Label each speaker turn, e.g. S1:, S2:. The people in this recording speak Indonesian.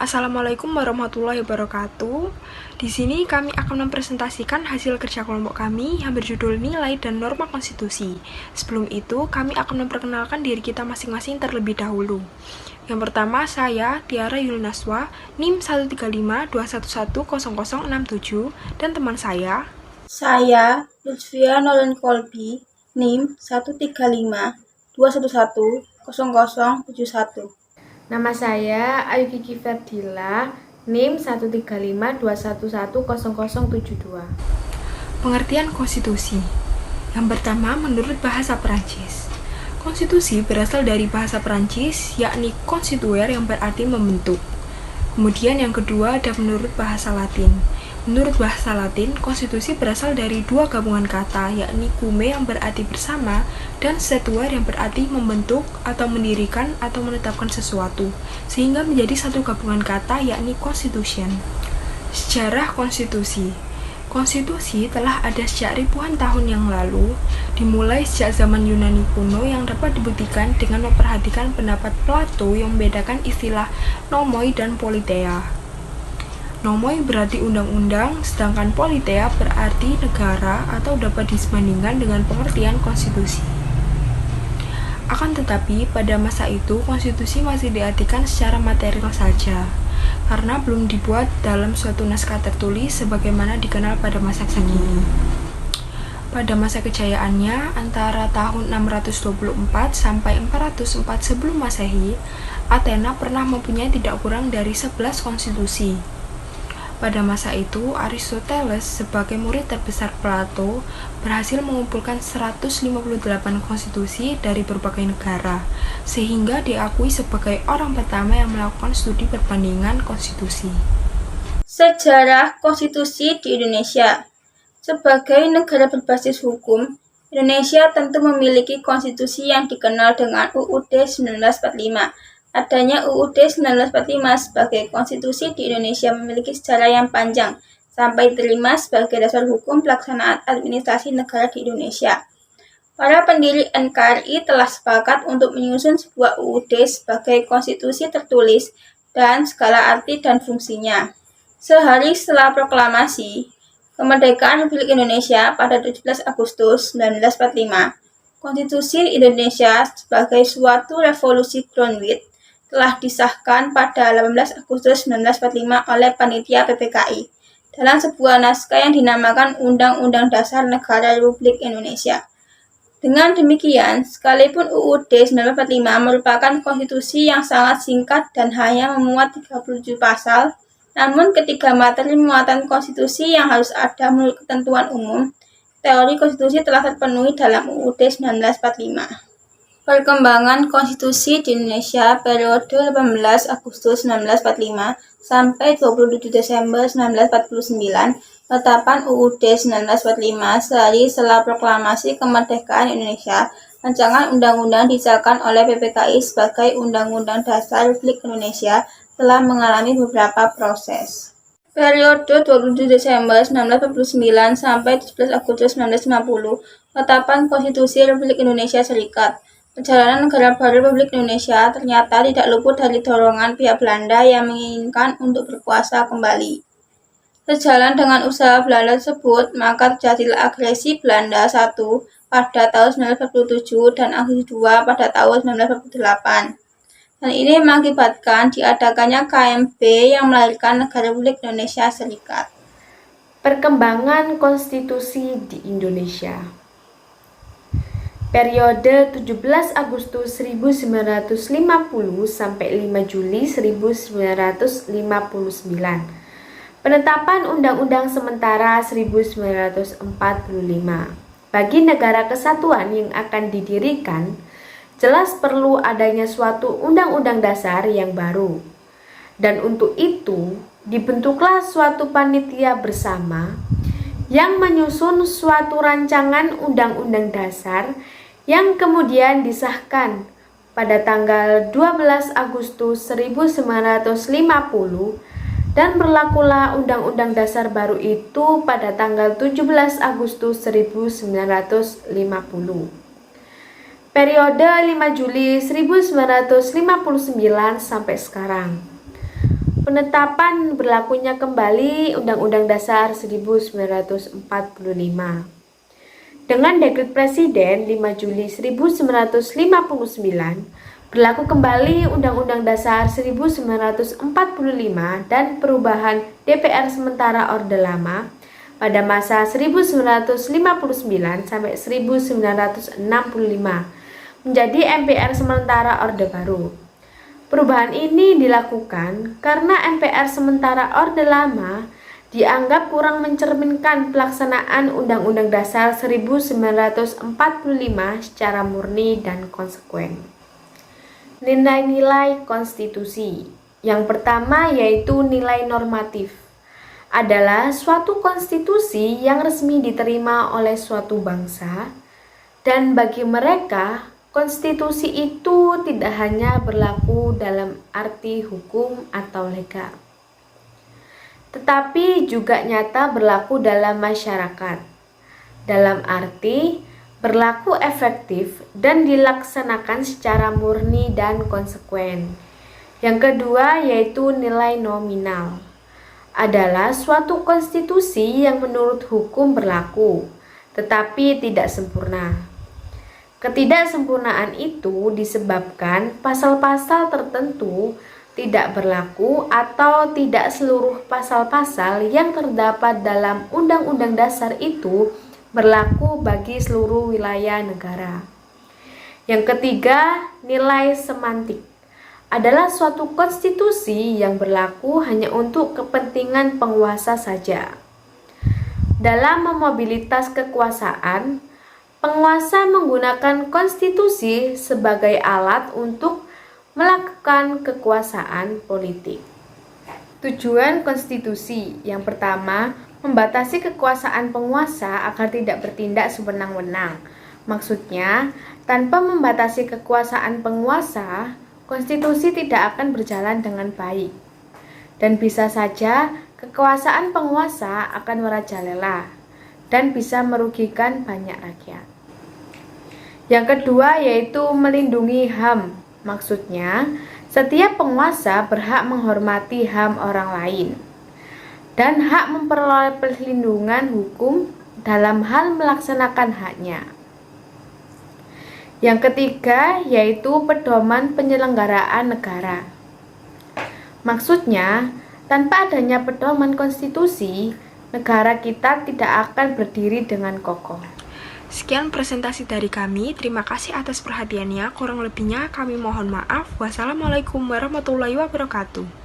S1: Assalamualaikum warahmatullahi wabarakatuh. Di sini kami akan mempresentasikan hasil kerja kelompok kami yang berjudul Nilai dan Norma Konstitusi. Sebelum itu, kami akan memperkenalkan diri kita masing-masing terlebih dahulu. Yang pertama, saya Tiara Yulnaswa, NIM 13521100067, dan teman
S2: Saya Lutfia Nolen Kolbi, NIM 13521100071.
S3: Nama saya Ayu Kiki Ferdila, NIM 13521110072.
S1: Pengertian konstitusi. Yang pertama, menurut bahasa Perancis. Konstitusi berasal dari bahasa Perancis, yakni constituere yang berarti membentuk. Kemudian yang kedua ada menurut bahasa Latin. Menurut bahasa Latin, konstitusi berasal dari dua gabungan kata, yakni cume yang berarti bersama dan statuere yang berarti membentuk atau mendirikan atau menetapkan sesuatu, sehingga menjadi satu gabungan kata, yakni constitution. Sejarah konstitusi. Konstitusi telah ada sejak ribuan tahun yang lalu, dimulai sejak zaman Yunani kuno yang dapat dibuktikan dengan memperhatikan pendapat Plato yang membedakan istilah nomoi dan politeia. Nomoi berarti undang-undang, sedangkan politeia berarti negara atau dapat disebandingkan dengan pengertian konstitusi. Akan tetapi, pada masa itu, konstitusi masih diartikan secara material saja, karena belum dibuat dalam suatu naskah tertulis sebagaimana dikenal pada masa kini. Pada masa kejayaannya, antara tahun 624 sampai 404 sebelum Masehi, Athena pernah mempunyai tidak kurang dari 11 konstitusi. Pada masa itu, Aristoteles sebagai murid terbesar Plato berhasil mengumpulkan 158 konstitusi dari berbagai negara, sehingga diakui sebagai orang pertama yang melakukan studi perbandingan konstitusi.
S2: Sejarah konstitusi di Indonesia. Sebagai negara berbasis hukum, Indonesia tentu memiliki konstitusi yang dikenal dengan UUD 1945. Adanya UUD 1945 sebagai konstitusi di Indonesia memiliki sejarah yang panjang, sampai diterima sebagai dasar hukum pelaksanaan administrasi negara di Indonesia. Para pendiri NKRI telah sepakat untuk menyusun sebuah UUD sebagai konstitusi tertulis dan segala arti dan fungsinya. Sehari setelah proklamasi kemerdekaan Republik Indonesia pada 17 Agustus 1945, Konstitusi Indonesia sebagai suatu revolusi groundwork telah disahkan pada 18 Agustus 1945 oleh Panitia PPKI dalam sebuah naskah yang dinamakan Undang-Undang Dasar Negara Republik Indonesia. Dengan demikian, sekalipun UUD 1945 merupakan konstitusi yang sangat singkat dan hanya memuat 37 pasal, namun ketika materi muatan konstitusi yang harus ada menurut ketentuan umum, teori konstitusi telah terpenuhi dalam UUD 1945. Perkembangan konstitusi di Indonesia periode 18 Agustus 1945 sampai 27 Desember 1949, penetapan UUD 1945 sehari setelah proklamasi kemerdekaan Indonesia, rancangan undang-undang disahkan oleh PPKI sebagai Undang-Undang Dasar Republik Indonesia telah mengalami beberapa proses. Periode 27 Desember 1949 sampai 17 Agustus 1950, penetapan Konstitusi Republik Indonesia Serikat. Perjalanan negara baru Republik Indonesia ternyata tidak luput dari dorongan pihak Belanda yang menginginkan untuk berkuasa kembali. Sejalan dengan usaha Belanda tersebut, maka terjadilah agresi Belanda I pada tahun 1947 dan agresi II pada tahun 1948. Dan ini mengakibatkan diadakannya KMB yang melahirkan negara Republik Indonesia Serikat.
S3: Perkembangan konstitusi di Indonesia. Periode 17 Agustus 1950 sampai 5 Juli 1959. Penetapan Undang-Undang Sementara 1945. Bagi negara kesatuan yang akan didirikan, jelas perlu adanya suatu undang-undang dasar yang baru. Dan untuk itu, dibentuklah suatu panitia bersama yang menyusun suatu rancangan undang-undang dasar yang kemudian disahkan pada tanggal 12 Agustus 1950 dan berlakulah Undang-Undang Dasar baru itu pada tanggal 17 Agustus 1950. Periode 5 Juli 1959 sampai sekarang. Penetapan berlakunya kembali Undang-Undang Dasar 1945. Dengan Dekret Presiden 5 Juli 1959, berlaku kembali Undang-Undang Dasar 1945 dan perubahan DPR sementara Orde Lama pada masa 1959 sampai 1965 menjadi MPR sementara Orde Baru. Perubahan ini dilakukan karena MPR sementara Orde Lama dianggap kurang mencerminkan pelaksanaan Undang-Undang Dasar 1945 secara murni dan konsekuen. Nilai-nilai konstitusi. Yang pertama yaitu nilai normatif. Adalah suatu konstitusi yang resmi diterima oleh suatu bangsa, dan bagi mereka konstitusi itu tidak hanya berlaku dalam arti hukum atau legal, tetapi juga nyata berlaku dalam masyarakat, dalam arti berlaku efektif dan dilaksanakan secara murni dan konsekuen. Yang kedua yaitu nilai nominal. Adalah suatu konstitusi yang menurut hukum berlaku, tetapi tidak sempurna. Ketidaksempurnaan itu disebabkan pasal-pasal tertentu tidak berlaku atau tidak seluruh pasal-pasal yang terdapat dalam Undang-Undang Dasar itu berlaku bagi seluruh wilayah negara. Yang ketiga, nilai semantik. Adalah suatu konstitusi yang berlaku hanya untuk kepentingan penguasa saja. Dalam memobilitas kekuasaan, penguasa menggunakan konstitusi sebagai alat untuk melakukan kekuasaan politik. Tujuan konstitusi yang pertama, membatasi kekuasaan penguasa agar tidak bertindak sewenang-wenang. Maksudnya, tanpa membatasi kekuasaan penguasa, konstitusi tidak akan berjalan dengan baik. Dan bisa saja kekuasaan penguasa akan merajalela dan bisa merugikan banyak rakyat. Yang kedua yaitu melindungi HAM. Maksudnya, setiap penguasa berhak menghormati HAM orang lain dan hak memperoleh perlindungan hukum dalam hal melaksanakan haknya. Yang ketiga yaitu pedoman penyelenggaraan negara. Maksudnya, tanpa adanya pedoman konstitusi, negara kita tidak akan berdiri dengan kokoh.
S1: Sekian presentasi dari kami. Terima kasih atas perhatiannya. Kurang lebihnya kami mohon maaf. Wassalamualaikum warahmatullahi wabarakatuh.